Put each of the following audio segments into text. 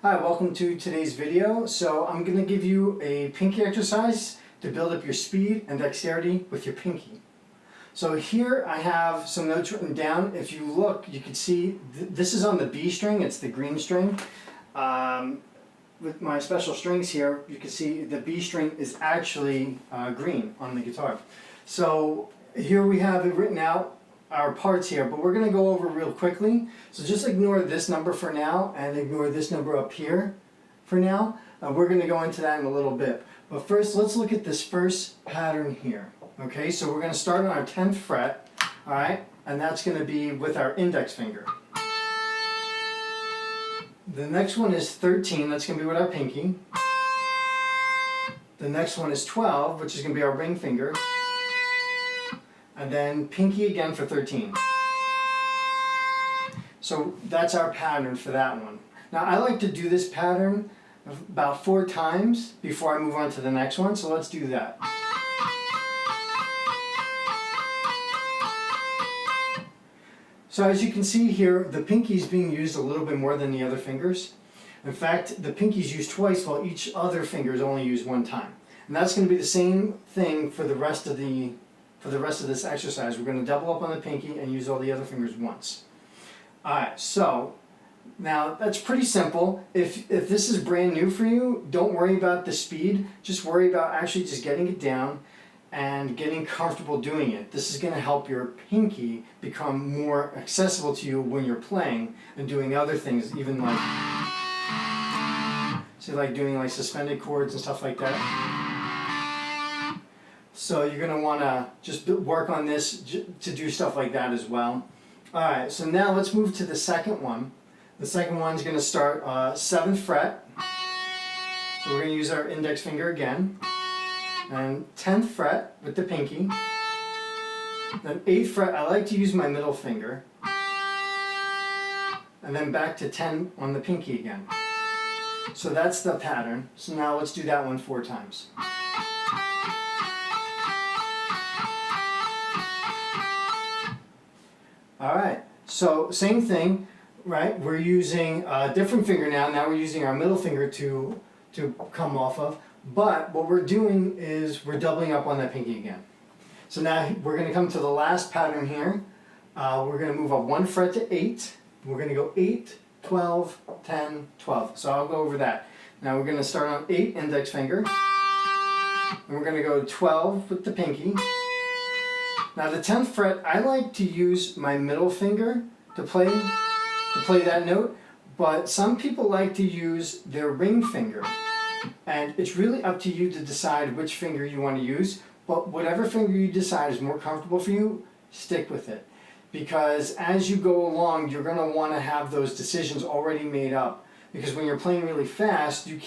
Hi, welcome to today's video. So I'm going to give you a pinky exercise to build up your speed and dexterity with your pinky. So here I have some notes written down. If you look, you can see this is on the B string, it's the green string. With my special strings here, you can see the B string is actually green on the guitar. So here we have it written out, our parts here, but we're going to go over real quickly. So just ignore this number for now and ignore this number up here for now. We're going to go into that in a little bit. But first, let's look at this first pattern here. Okay, so we're going to start on our 10th fret, all right, and that's going to be with our index finger. The next one is 13, that's going to be with our pinky. The next one is 12, which is going to be our ring finger. And then pinky again for 13. So that's our pattern for that one. Now I like to do this pattern about 4 times before I move on to the next one, so let's do that. So as you can see here, the pinky is being used a little bit more than the other fingers. In fact, the pinky is used twice while each other finger is only used 1 time. And that's going to be the same thing for the rest of this exercise. We're going to double up on the pinky and use all the other fingers once. Alright, so now that's pretty simple. If this is brand new for you, don't worry about the speed. Just worry about actually just getting it down and getting comfortable doing it. This is going to help your pinky become more accessible to you when you're playing and doing other things, even like, say like doing like suspended chords and stuff like that. So you're going to want to just work on this to do stuff like that as well. Alright, so now let's move to the second one. The second one is going to start 7th fret. So we're going to use our index finger again. And 10th fret with the pinky. Then 8th fret, I like to use my middle finger. And then back to 10 on the pinky again. So that's the pattern. So now let's do that one 4 times. Alright, so same thing, right? We're using a different finger now. Now we're using our middle finger to come off of. But what we're doing is we're doubling up on that pinky again. So now we're going to come to the last pattern here. We're going to move up 1 fret to 8. We're going to go 8, 12, 10, 12. So I'll go over that. Now we're going to start on 8 index finger. And we're going to go 12 with the pinky. Now the 10th fret, I like to use my middle finger to play that note, but some people like to use their ring finger. And it's really up to you to decide which finger you want to use, but whatever finger you decide is more comfortable for you, stick with it. Because as you go along, you're going to want to have those decisions already made up. Because when you're playing really fast, you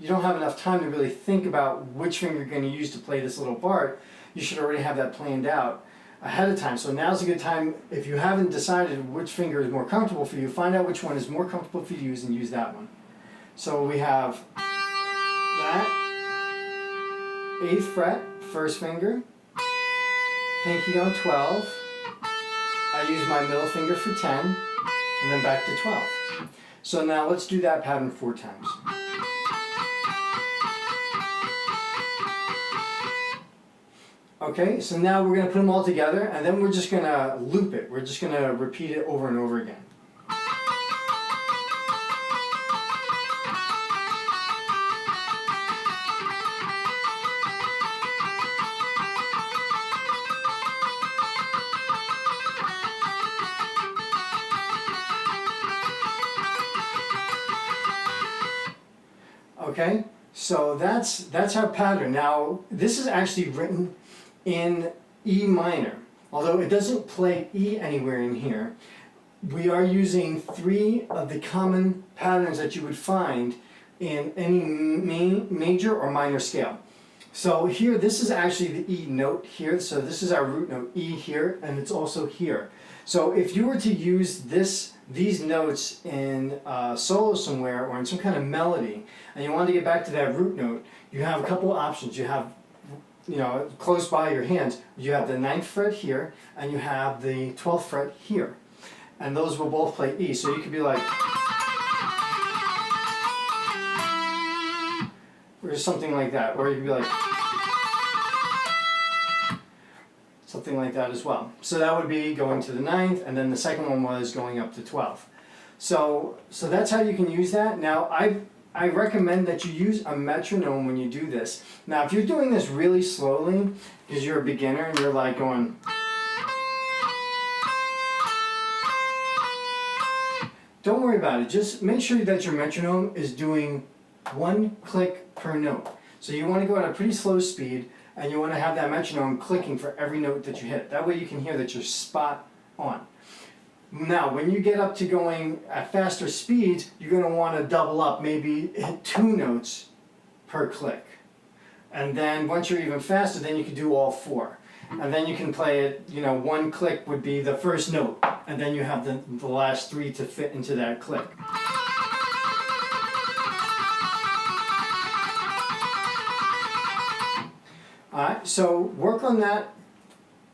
don't have enough time to really think about which finger you're going to use to play this little part. You should already have that planned out ahead of time. So now's a good time, if you haven't decided which finger is more comfortable for you, find out which one is more comfortable for you to use and use that one. So we have that, 8th fret, 1st finger, pinky on 12, I use my middle finger for 10, and then back to 12. So now let's do that pattern 4 times. Okay, so now we're going to put them all together, and then we're just going to loop it. We're just going to repeat it over and over again. Okay, so that's our pattern. Now, this is actually written in E minor. Although it doesn't play E anywhere in here, we are using 3 of the common patterns that you would find in any major or minor scale. So here, this is actually the E note here, so this is our root note E here, and it's also here. So if you were to use these notes in solo somewhere or in some kind of melody, and you want to get back to that root note, you have a couple options. You have, close by your hands, you have the 9th fret here, and you have the 12th fret here. And those will both play E. So you could be like, or something like that. Or you could be like something like that as well. So that would be going to the 9th, and then the second one was going up to 12th. So that's how you can use that. Now I recommend that you use a metronome when you do this. Now if you're doing this really slowly, because you're a beginner and you're like going, don't worry about it. Just make sure that your metronome is doing 1 click per note. So you want to go at a pretty slow speed, and you want to have that metronome clicking for every note that you hit. That way you can hear that you're spot on. Now, when you get up to going at faster speeds, you're going to want to double up, maybe hit 2 notes per click. And then once you're even faster, then you can do all 4. And then you can play it, 1 click would be the first note, and then you have the last 3 to fit into that click. Alright, so work on that,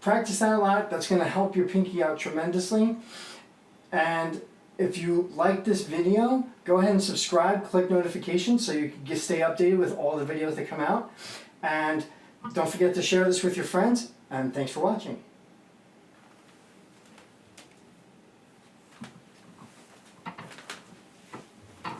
practice that a lot. That's going to help your pinky out tremendously. And if you like this video, go ahead and subscribe, click notifications so you can stay updated with all the videos that come out. And don't forget to share this with your friends, and thanks for watching.